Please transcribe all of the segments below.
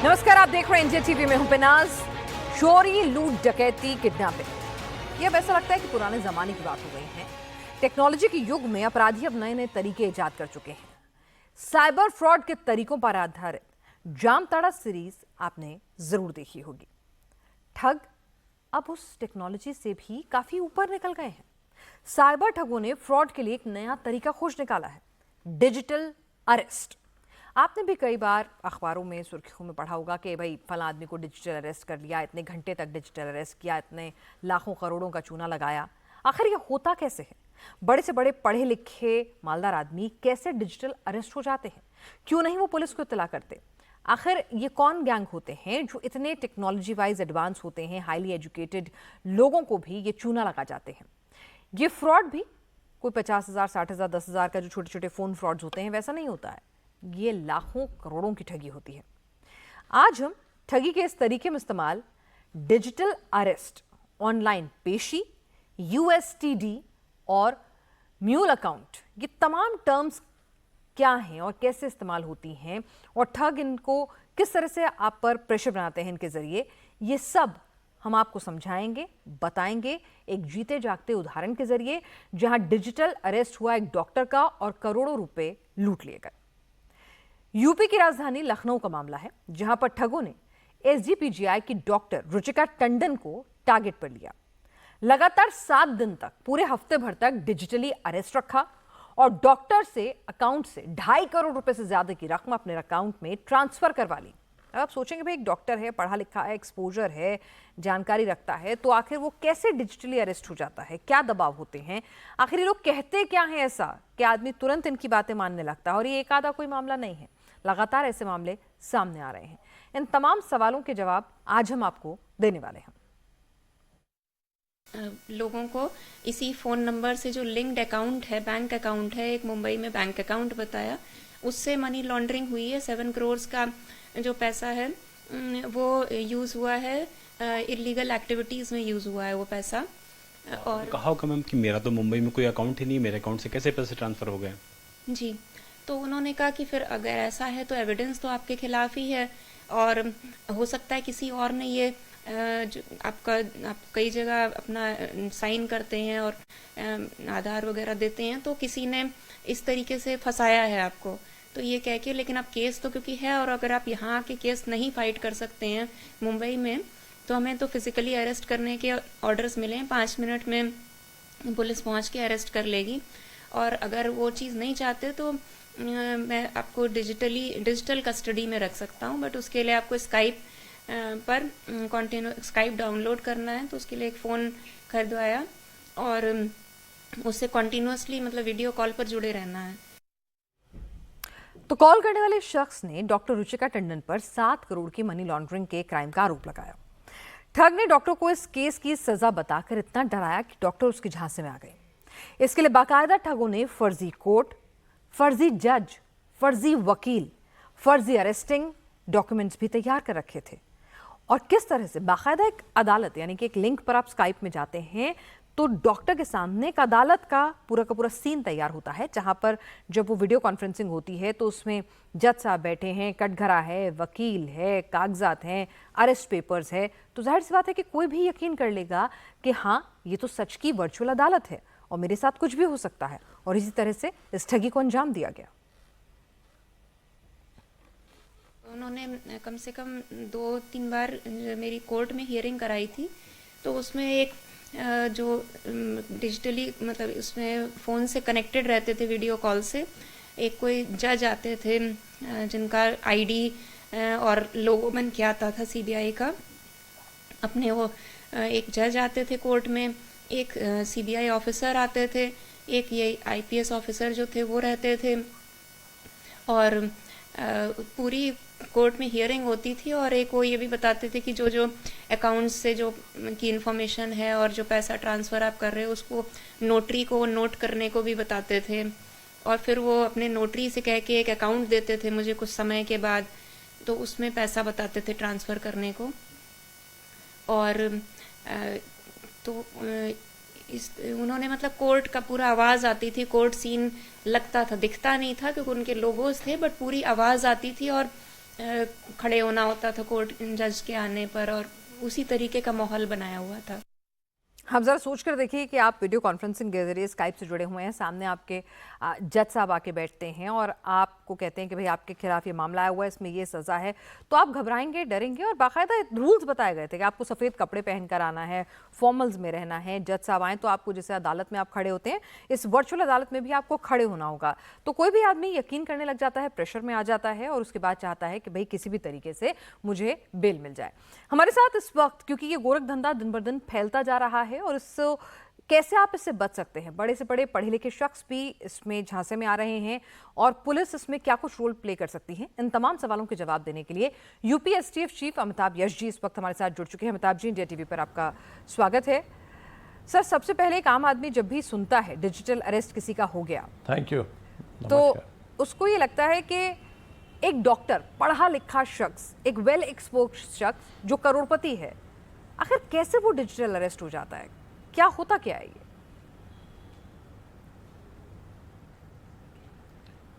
नमस्कार, आप देख रहे हैं इंडिया टीवी में हूं पिनाज। चोरी, लूट, डकैती, किडनैपिंग, ये अब ऐसा लगता है कि पुराने जमाने की बात हो गई है। टेक्नोलॉजी के युग में अपराधी अब नए नए तरीके इजाद कर चुके हैं। साइबर फ्रॉड के तरीकों पर आधारित जामताड़ा सीरीज आपने जरूर देखी होगी। ठग अब उस टेक्नोलॉजी से भी काफी ऊपर निकल गए हैं। साइबर ठगों ने फ्रॉड के लिए एक नया तरीका खोज निकाला है, डिजिटल अरेस्ट। आपने भी कई बार अखबारों में, सुर्खियों में पढ़ा होगा कि भाई फला आदमी को डिजिटल अरेस्ट कर लिया, इतने घंटे तक डिजिटल अरेस्ट किया, इतने लाखों करोड़ों का चूना लगाया। आखिर ये होता कैसे है? बड़े से बड़े पढ़े लिखे मालदार आदमी कैसे डिजिटल अरेस्ट हो जाते हैं? क्यों नहीं वो पुलिस को इत्तला करते? आखिर ये कौन गैंग होते हैं जो इतने टेक्नोलॉजी वाइज एडवांस होते हैं, हाईली एजुकेटेड लोगों को भी ये चूना लगा जाते हैं? ये फ्रॉड भी कोई 50,000, 60,000, 10,000 का जो छोटे छोटे फोन फ्रॉड्स होते हैं वैसा नहीं होता है। ये लाखों करोड़ों की ठगी होती है। आज हम ठगी के इस तरीके में इस्तेमाल, डिजिटल अरेस्ट, ऑनलाइन पेशी, यूएसटीडी और म्यूल अकाउंट, ये तमाम टर्म्स क्या हैं और कैसे इस्तेमाल होती हैं और ठग इनको किस तरह से आप पर प्रेशर बनाते हैं इनके जरिए, ये सब हम आपको समझाएंगे, बताएंगे एक जीते जागते उदाहरण के जरिए, जहां डिजिटल अरेस्ट हुआ एक डॉक्टर का और करोड़ों रुपए लूट लिए गए। यूपी की राजधानी लखनऊ का मामला है, जहां पर ठगों ने एसजीपीजीआई की डॉक्टर रुचिका टंडन को टारगेट पर लिया। लगातार 7 दिन तक, पूरे हफ्ते भर तक डिजिटली अरेस्ट रखा और डॉक्टर से अकाउंट से 2.5 करोड़ रुपए से ज्यादा की रकम अपने अकाउंट में ट्रांसफर करवा ली। अब आप सोचेंगे भाई एक डॉक्टर है, पढ़ा लिखा है, एक्सपोजर है, जानकारी रखता है, तो आखिर वो कैसे डिजिटली अरेस्ट हो जाता है? क्या दबाव होते हैं? आखिर ये लोग कहते क्या हैं ऐसा कि आदमी तुरंत इनकी बातें मानने लगता है? और ये एक आधा कोई मामला नहीं है, लगातार ऐसे मामले सामने आ रहे हैं। इन तमाम सवालों के जवाब आज हम आपको देने वाले हैं। लोगों को इसी फ़ोन नंबर से जो लिंक्ड अकाउंट है, बैंक अकाउंट है, एक मुंबई में बैंक अकाउंट बताया, उससे मनी लॉन्ड्रिंग हुई है। 7 करोड़ का जो पैसा है वो यूज़ हुआ है, इलीगल एक्टिविटीज़ में यूज़ हुआ है वो पैसा। और कहा होगा मैम कि मेरा तो मुंबई में कोई अकाउंट ही नहीं, मेरे अकाउंट से कैसे पैसे ट्रांसफ़र हो गए? जी, तो उन्होंने कहा कि फिर अगर ऐसा है तो एविडेंस तो आपके खिलाफ ही है और हो सकता है किसी और ने ये जो आप कई जगह अपना साइन करते हैं और आधार वगैरह देते हैं, तो किसी ने इस तरीके से फंसाया है आपको। तो ये कह के, लेकिन अब केस तो क्योंकि है, और अगर आप यहाँ आके केस नहीं फाइट कर सकते हैं मुंबई में, तो हमें तो फिजिकली अरेस्ट करने के ऑर्डर्स मिले हैं। 5 मिनट में पुलिस पहुँच के अरेस्ट कर लेगी। और अगर वो चीज़ नहीं चाहते तो मैं आपको डिजिटल कस्टडी में रख सकता हूँ, बट उसके लिए आपको स्काइप पर स्काइप डाउनलोड करना है। तो उसके लिए एक फ़ोन खरीदवाया और उससे कॉन्टिन्यूसली, मतलब वीडियो कॉल पर जुड़े रहना है। तो कॉल करने वाले शख्स ने डॉक्टर रुचिका टंडन पर 7 करोड़ की मनी लॉन्ड्रिंग के क्राइम का आरोप लगाया। ठग ने डॉक्टर को इस केस की सजा बताकर इतना डराया कि डॉक्टर उसके झांसे में आ गए। इसके लिए बाकायदा ठगों ने फर्जी कोर्ट, फर्जी जज, फर्जी वकील, फर्जी अरेस्टिंग डॉक्यूमेंट्स भी तैयार कर रखे थे। और किस तरह से बाकायदा एक अदालत, यानी कि एक लिंक पर आप स्काइप में जाते हैं तो डॉक्टर के सामने एक अदालत का पूरा सीन तैयार होता है, जहां पर जब वो वीडियो कॉन्फ्रेंसिंग होती है तो उसमें जज साहब बैठे हैं, कटघरा है, वकील है, कागजात हैं, अरेस्ट पेपर्स है। तो जाहिर सी बात है कि कोई भी यकीन कर लेगा कि हाँ, ये तो सच की वर्चुअल अदालत है और मेरे साथ कुछ भी हो सकता है। और इसी तरह से इस ठगी को अंजाम दिया गया। उन्होंने कम से कम 2-3 बार मेरी कोर्ट में हियरिंग कराई थी। तो उसमें एक जो डिजिटली, मतलब उसमें फ़ोन से कनेक्टेड रहते थे वीडियो कॉल से, एक कोई जज आते थे जिनका आईडी और लोगो बन के आता था सीबीआई का अपने। वो एक जज आते थे कोर्ट में, एक सीबीआई ऑफिसर आते थे, एक ये आईपीएस ऑफिसर जो थे वो रहते थे। और पूरी कोर्ट में हियरिंग होती थी। और एक वो ये भी बताते थे कि जो अकाउंट्स से जो की इन्फॉर्मेशन है और जो पैसा ट्रांसफ़र आप कर रहे हो उसको नोटरी को नोट करने को भी बताते थे। और फिर वो अपने नोटरी से कह के एक अकाउंट देते थे मुझे कुछ समय के बाद, तो उसमें पैसा बताते थे ट्रांसफ़र करने को। और तो उन्होंने, मतलब कोर्ट का पूरा आवाज़ आती थी, कोर्ट सीन लगता था, दिखता नहीं था क्योंकि उनके लोगोस थे, बट पूरी आवाज़ आती थी। और खड़े होना होता था कोर्ट जज के आने पर, और उसी तरीके का माहौल बनाया हुआ था। आप ज़रा सोच कर देखिए कि आप वीडियो कॉन्फ्रेंसिंग के जरिए स्काइप से जुड़े हुए हैं, सामने आपके जज साहब आके बैठते हैं और आपको कहते हैं कि भाई आपके खिलाफ ये मामला आया हुआ है, इसमें ये सज़ा है, तो आप घबराएंगे, डरेंगे। और बाकायदा रूल्स बताए गए थे कि आपको सफ़ेद कपड़े पहन कर आना है, फॉर्मल्स में रहना है। जज साहब आएँ तो आपको, जैसे अदालत में आप खड़े होते हैं, इस वर्चुअल अदालत में भी आपको खड़े होना होगा। तो कोई भी आदमी यकीन करने लग जाता है, प्रेशर में आ जाता है और उसके बाद चाहता है कि भाई किसी भी तरीके से मुझे बेल मिल जाए। हमारे साथ इस वक्त, क्योंकि ये गोरख धंधा दिन ब दिन फैलता जा रहा है और इससे कैसे आप इससे बच सकते हैं, बड़े से बड़े पढ़े लिखे शख्स भी इसमें झांसे में आ रहे हैं और पुलिस इसमें क्या कुछ रोल प्ले कर सकती है, इन तमाम सवालों के जवाब देने के लिए UP STF chief Amitabh Yash ji इस वक्त हमारे साथ जुड़ चुके हैं। अमिताभ जी, इंडिया टीवी पर आपका स्वागत है। सर, सबसे पहले एक आम आदमी जब भी सुनता है डिजिटल अरेस्ट किसी का हो गया, थैंक यू, तो उसको ये लगता है कि एक डॉक्टर, पढ़ा लिखा शख्स, एक वेल एक्सपोज्ड शख्स जो करोड़पति है, आखिर कैसे वो डिजिटल अरेस्ट हो जाता है? क्या होता क्या है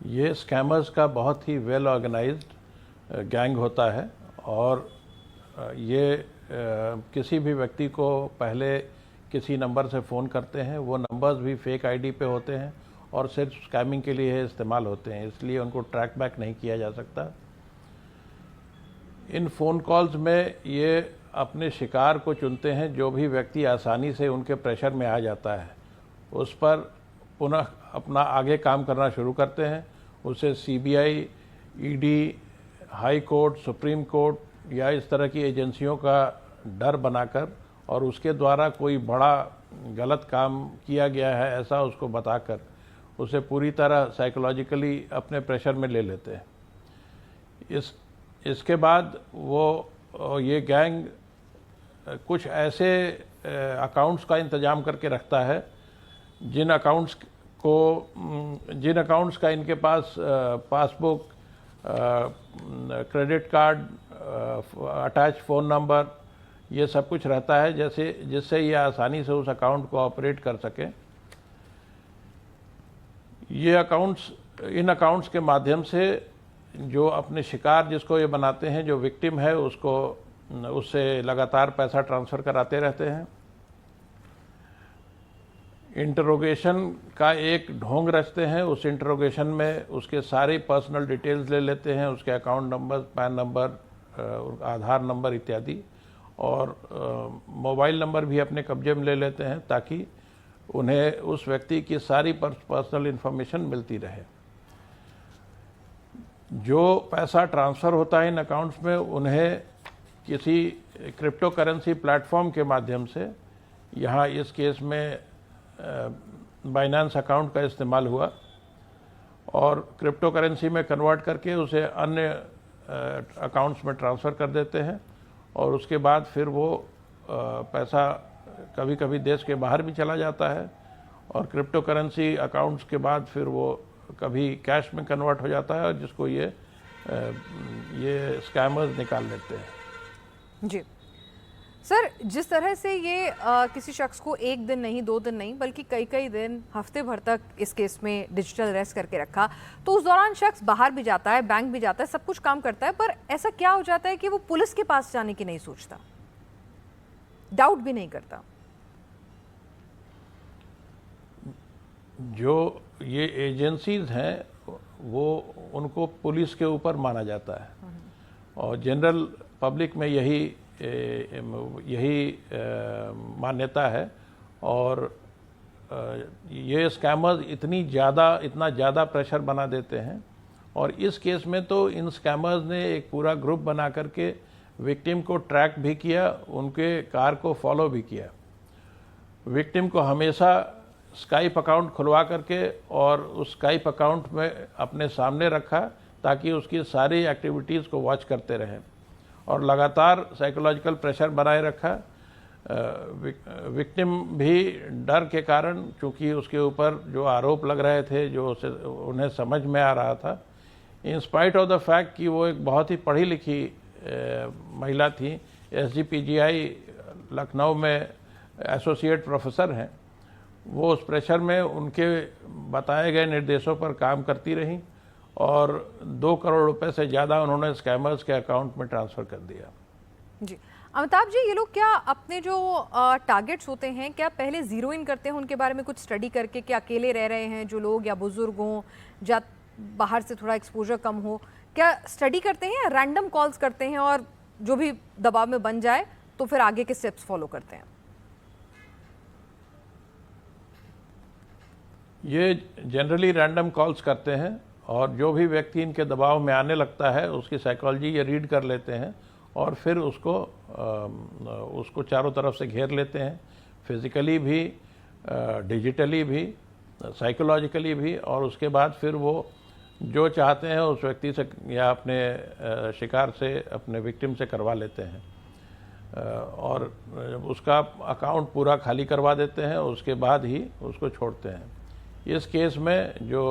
ये स्कैमर्स का बहुत ही वेल ऑर्गेनाइज्ड गैंग होता है और ये किसी भी व्यक्ति को पहले किसी नंबर से फ़ोन करते हैं, वो नंबर्स भी फेक आईडी पे होते हैं और सिर्फ स्कैमिंग के लिए इस्तेमाल होते हैं, इसलिए उनको ट्रैक बैक नहीं किया जा सकता। इन फ़ोन कॉल्स में ये अपने शिकार को चुनते हैं, जो भी व्यक्ति आसानी से उनके प्रेशर में आ जाता है उस पर पुनः अपना आगे काम करना शुरू करते हैं। उसे CBI, ED, high court, supreme court या इस तरह की एजेंसियों का डर बनाकर और उसके द्वारा कोई बड़ा गलत काम किया गया है ऐसा उसको बताकर उसे पूरी तरह साइकोलॉजिकली अपने प्रेशर में ले लेते हैं। इसके बाद वो ये गैंग कुछ ऐसे अकाउंट्स का इंतज़ाम करके रखता है जिन अकाउंट्स का इनके पास passbook, credit card, attach phone number, ये सब कुछ रहता है, जिससे ये आसानी से उस अकाउंट को ऑपरेट कर सकें। इन अकाउंट्स के माध्यम से जो अपने शिकार जिसको ये बनाते हैं, जो विक्टिम है, उससे लगातार पैसा ट्रांसफ़र कराते रहते हैं। इंटरोगेशन का एक ढोंग रचते हैं, उस इंटरोगेशन में उसके सारी पर्सनल डिटेल्स ले लेते हैं, उसके अकाउंट नंबर, पैन नंबर, आधार नंबर इत्यादि, और मोबाइल नंबर भी अपने कब्जे में ले लेते हैं ताकि उन्हें उस व्यक्ति की सारी पर्सनल इन्फॉर्मेशन मिलती रहे। जो पैसा ट्रांसफ़र होता है इन अकाउंट्स में, उन्हें किसी क्रिप्टो करेंसी प्लेटफॉर्म के माध्यम से, यहाँ इस केस में बाइनेंस अकाउंट का इस्तेमाल हुआ, और क्रिप्टो करेंसी में कन्वर्ट करके उसे अन्य अकाउंट्स में ट्रांसफ़र कर देते हैं और उसके बाद फिर वो पैसा कभी कभी देश के बाहर भी चला जाता है और क्रिप्टो करेंसी अकाउंट्स के बाद फिर वो कभी कैश में कन्वर्ट हो जाता है और जिसको ये स्कैमर्स निकाल लेते हैं। जी सर, जिस तरह से ये किसी शख्स को एक दिन नहीं, 2 दिन नहीं, बल्कि कई कई दिन, हफ्ते भर तक इस केस में डिजिटल अरेस्ट करके रखा, तो उस दौरान शख्स बाहर भी जाता है, बैंक भी जाता है, सब कुछ काम करता है, पर ऐसा क्या हो जाता है कि वो पुलिस के पास जाने की नहीं सोचता, डाउट भी नहीं करता? जो ये एजेंसीज हैं वो उनको पुलिस के ऊपर माना जाता है और जनरल पब्लिक में यही मान्यता है। और ये स्कैमर्स इतना ज़्यादा प्रेशर बना देते हैं, और इस केस में तो इन स्कैमर्स ने एक पूरा ग्रुप बना करके विक्टिम को ट्रैक भी किया, उनके कार को फॉलो भी किया। विक्टिम को हमेशा स्काइप अकाउंट खुलवा करके और उस स्काइप अकाउंट में अपने सामने रखा ताकि उसकी सारी एक्टिविटीज़ को वॉच करते रहें, और लगातार साइकोलॉजिकल प्रेशर बनाए रखा। विक्टिम भी डर के कारण, चूँकि उसके ऊपर जो आरोप लग रहे थे, जो उन्हें समझ में आ रहा था, in spite of the fact कि वो एक बहुत ही पढ़ी लिखी महिला थी, SGPGI लखनऊ में एसोसिएट प्रोफेसर हैं, वो उस प्रेशर में उनके बताए गए निर्देशों पर काम करती रहीं और 2 करोड़ रुपए से ज़्यादा उन्होंने स्कैमर्स के अकाउंट में ट्रांसफ़र कर दिया। जी, अमिताभ जी, ये लोग क्या अपने जो टारगेट्स होते हैं क्या पहले जीरो इन करते हैं उनके बारे में कुछ स्टडी करके कि अकेले रह रहे हैं जो लोग या बुजुर्ग हों या बाहर से थोड़ा एक्सपोजर कम हो, क्या स्टडी करते हैं या रैंडम कॉल्स करते हैं और जो भी दबाव में बन जाए तो फिर आगे के स्टेप्स फॉलो करते हैं? ये जनरली रैंडम कॉल्स करते हैं और जो भी व्यक्ति इनके दबाव में आने लगता है उसकी साइकोलॉजी ये रीड कर लेते हैं और फिर उसको चारों तरफ से घेर लेते हैं, फिजिकली भी, डिजिटली भी, साइकोलॉजिकली भी, और उसके बाद फिर वो जो चाहते हैं उस व्यक्ति से या अपने शिकार से, अपने विक्टिम से करवा लेते हैं और उसका अकाउंट पूरा खाली करवा देते हैं, उसके बाद ही उसको छोड़ते हैं। इस केस में जो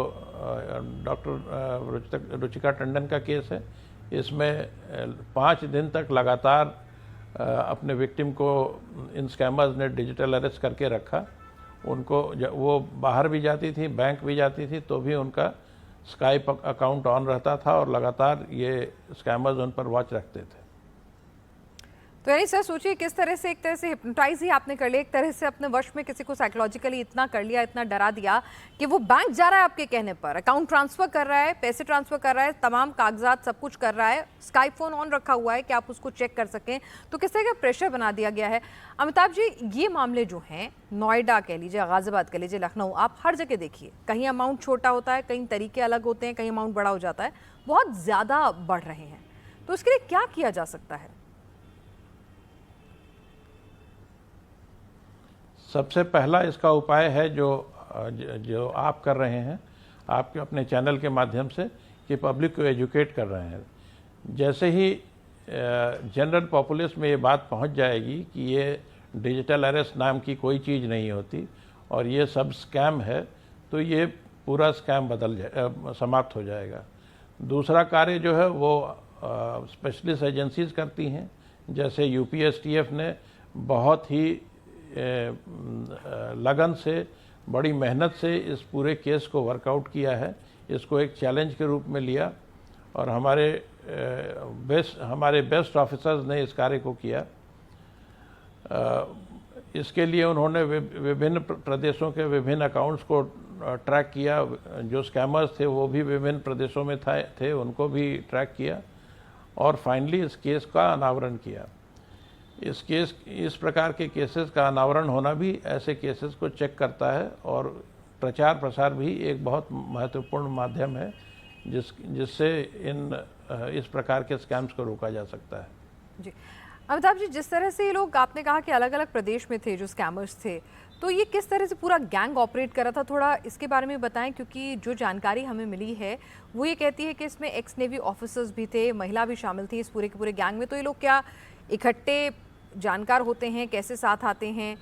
डॉक्टर रुचिका टंडन का केस है, इसमें 5 दिन तक लगातार अपने विक्टिम को इन स्कैमर्स ने डिजिटल अरेस्ट करके रखा। उनको वो बाहर भी जाती थी, बैंक भी जाती थी, तो भी उनका स्काइप अकाउंट ऑन रहता था और लगातार ये स्कैमर्स उन पर वॉच रखते थे। तो यानी सर सोचिए किस तरह से, एक तरह से हिप्नोटाइज ही आपने कर लिया, एक तरह से अपने वश में किसी को साइकोलॉजिकली इतना कर लिया, इतना डरा दिया कि वो बैंक जा रहा है आपके कहने पर, अकाउंट ट्रांसफर कर रहा है, पैसे ट्रांसफर कर रहा है, तमाम कागजात सब कुछ कर रहा है, स्काइप फोन ऑन रखा हुआ है कि आप उसको चेक कर सकें। तो किस तरह का प्रेशर बना दिया गया है। अमिताभ जी, ये मामले जो हैं, नोएडा कह लीजिए, गाजियाबाद कह लीजिए, लखनऊ, आप हर जगह देखिए, कहीं अमाउंट छोटा होता है, कहीं तरीके अलग होते हैं, कहीं अमाउंट बड़ा हो जाता है, बहुत ज़्यादा बढ़ रहे हैं। तो इसके लिए क्या किया जा सकता है? सबसे पहला इसका उपाय है जो आप कर रहे हैं, आपके अपने चैनल के माध्यम से, कि पब्लिक को एजुकेट कर रहे हैं। जैसे ही जनरल पॉपुलेस में ये बात पहुंच जाएगी कि ये डिजिटल अरेस्ट नाम की कोई चीज़ नहीं होती और ये सब स्कैम है, तो ये पूरा स्कैम समाप्त हो जाएगा। दूसरा कार्य जो है वो स्पेशलिस्ट एजेंसीज करती हैं, जैसे यूपीएसटीएफ ने बहुत ही लगन से, बड़ी मेहनत से इस पूरे केस को वर्कआउट किया है, इसको एक चैलेंज के रूप में लिया और हमारे बेस्ट ऑफिसर्स ने इस कार्य को किया। इसके लिए उन्होंने विभिन्न प्रदेशों के विभिन्न अकाउंट्स को ट्रैक किया, जो स्कैमर्स थे वो भी विभिन्न प्रदेशों में थे, उनको भी ट्रैक किया और फाइनली इस केस का अनावरण किया। इस प्रकार के केसेस का अनावरण होना भी ऐसे केसेस को चेक करता है और प्रचार प्रसार भी एक बहुत महत्वपूर्ण माध्यम है जिससे इस प्रकार के स्कैम्स को रोका जा सकता है। जी, अमिताभ जी, जिस तरह से ये लोग, आपने कहा कि अलग अलग प्रदेश में थे जो स्कैमर्स थे, तो ये किस तरह से पूरा गैंग ऑपरेट कर रहा था, थोड़ा इसके बारे में बताएं, क्योंकि जो जानकारी हमें मिली है वो ये कहती है कि इसमें एक्स नेवी ऑफिसर्स भी थे, महिला भी शामिल थी इस पूरे के पूरे गैंग में। तो ये लोग क्या इकट्ठे जानकार होते हैं, कैसे साथ आते हैं,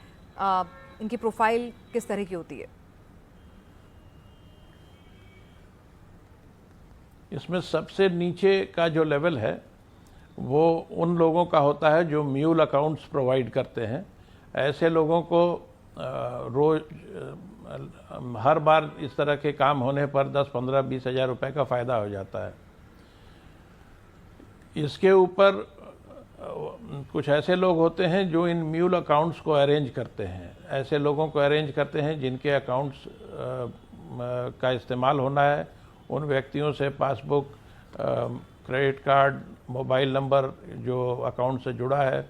इनकी प्रोफाइल किस तरह की होती है? इसमें सबसे नीचे का जो लेवल है वो उन लोगों का होता है जो म्यूल अकाउंट्स प्रोवाइड करते हैं। ऐसे लोगों को रोज हर बार इस तरह के काम होने पर 10, 15, 20 हज़ार रुपये का फ़ायदा हो जाता है। इसके ऊपर कुछ ऐसे लोग होते हैं जो इन म्यूल अकाउंट्स को अरेंज करते हैं, ऐसे लोगों को अरेंज करते हैं जिनके अकाउंट्स का इस्तेमाल होना है। उन व्यक्तियों से passbook, credit card, mobile number जो अकाउंट से जुड़ा है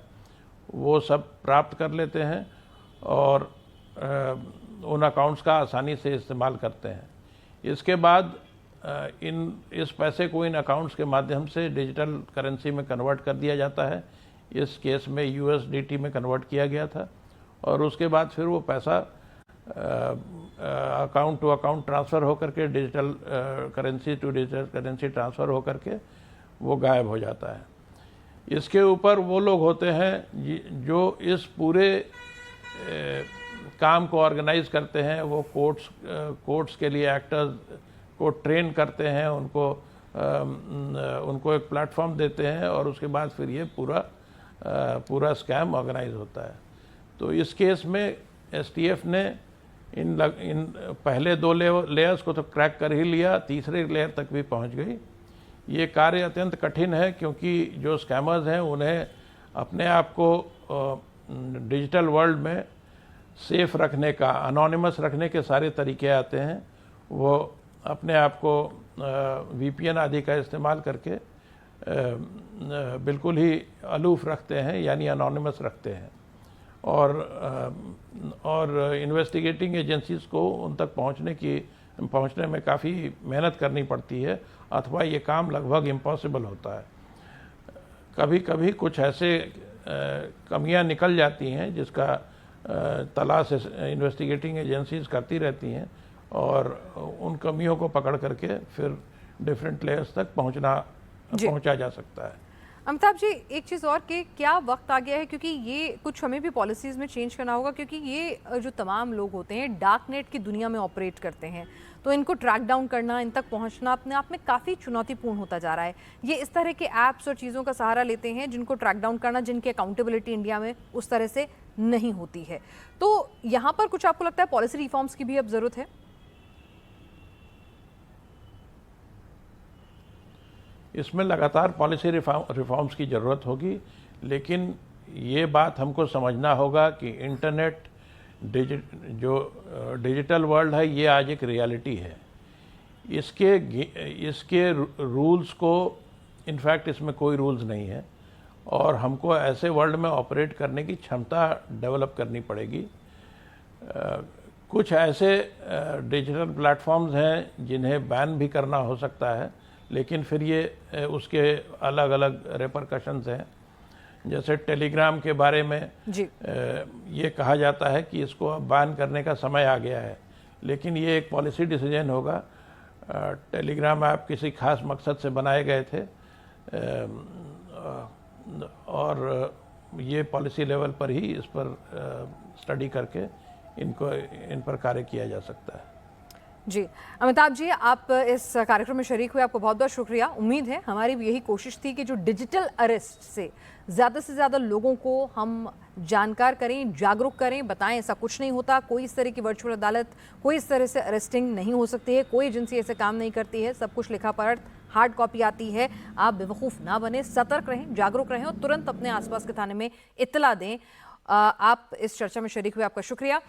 वो सब प्राप्त कर लेते हैं और उन अकाउंट्स का आसानी से इस्तेमाल करते हैं। इसके बाद इस पैसे को इन अकाउंट्स के माध्यम से डिजिटल करेंसी में कन्वर्ट कर दिया जाता है। इस केस में यूएसडीटी में कन्वर्ट किया गया था और उसके बाद फिर वो पैसा अकाउंट टू अकाउंट ट्रांसफ़र होकर के digital currency to digital currency transfer होकर के वो गायब हो जाता है। इसके ऊपर वो लोग होते हैं जो इस पूरे काम को ऑर्गेनाइज करते हैं। वो कोर्ट्स के लिए एक्टर्स को ट्रेन करते हैं, उनको एक प्लेटफॉर्म देते हैं और उसके बाद फिर ये पूरा स्कैम ऑर्गेनाइज होता है। तो इस केस में एसटीएफ ने इन पहले 2 लेयर्स को तो क्रैक कर ही लिया, तीसरे लेयर तक भी पहुंच गई। ये कार्य अत्यंत कठिन है क्योंकि जो स्कैमर्स हैं उन्हें अपने आप को डिजिटल वर्ल्ड में सेफ रखने का, अनोनिमस रखने के सारे तरीके आते हैं। वो अपने आप को VPN आदि का इस्तेमाल करके बिल्कुल ही अलूफ रखते हैं, यानी अनोनिमस रखते हैं। और इन्वेस्टिगेटिंग एजेंसीज को उन तक पहुंचने में काफ़ी मेहनत करनी पड़ती है, अथवा ये काम लगभग इम्पॉसिबल होता है। कभी कभी कुछ ऐसे कमियां निकल जाती हैं जिसका तलाश इन्वेस्टिगेटिंग एजेंसीज करती रहती हैं, और उन कमियों को पकड़ करके फिर डिफरेंट लेयर्स तक पहुंचा जा सकता है। अमिताभ जी, एक चीज़ और कि क्या वक्त आ गया है, क्योंकि ये कुछ हमें भी पॉलिसीज़ में चेंज करना होगा, क्योंकि ये जो तमाम लोग होते हैं डार्क नेट की दुनिया में ऑपरेट करते हैं, तो इनको ट्रैक डाउन करना, इन तक पहुंचना अपने आप में काफ़ी चुनौतीपूर्ण होता जा रहा है। ये इस तरह के ऐप्स और चीज़ों का सहारा लेते हैं जिनको ट्रैक डाउन करना, जिनकी अकाउंटेबिलिटी इंडिया में उस तरह से नहीं होती है। तो यहाँ पर कुछ आपको लगता है पॉलिसी रिफॉर्म्स की भी अब ज़रूरत है? इसमें लगातार पॉलिसी रिफॉर्म्स की ज़रूरत होगी, लेकिन ये बात हमको समझना होगा कि इंटरनेट जो डिजिटल वर्ल्ड है ये आज एक रियलिटी है। इसके रूल्स को, इनफैक्ट इसमें कोई रूल्स नहीं है, और हमको ऐसे वर्ल्ड में ऑपरेट करने की क्षमता डेवलप करनी पड़ेगी। कुछ ऐसे डिजिटल प्लेटफॉर्म्स हैं जिन्हें बैन भी करना हो सकता है, लेकिन फिर ये उसके अलग अलग रेपरकशंस हैं। जैसे टेलीग्राम के बारे में जी। ये कहा जाता है कि इसको अब बैन करने का समय आ गया है, लेकिन ये एक पॉलिसी डिसीजन होगा। टेलीग्राम ऐप किसी खास मकसद से बनाए गए थे, और ये पॉलिसी लेवल पर ही इस पर स्टडी करके इन पर कार्य किया जा सकता है। जी, अमिताभ जी, आप इस कार्यक्रम में शरीक हुए, आपको बहुत बहुत शुक्रिया। उम्मीद है, हमारी भी यही कोशिश थी कि जो डिजिटल अरेस्ट से ज़्यादा लोगों को हम जानकार करें, जागरूक करें, बताएं ऐसा कुछ नहीं होता, कोई इस तरह की वर्चुअल अदालत, कोई इस तरह से अरेस्टिंग नहीं हो सकती है, कोई एजेंसी ऐसे काम नहीं करती है, सब कुछ लिखा पढ़ हार्ड कॉपी आती है। आप बेवकूफ़ ना बने, सतर्क रहें, जागरूक रहें और तुरंत अपने आसपास के थाने में इत्तला दें। आप इस चर्चा में शरीक हुए, आपका शुक्रिया।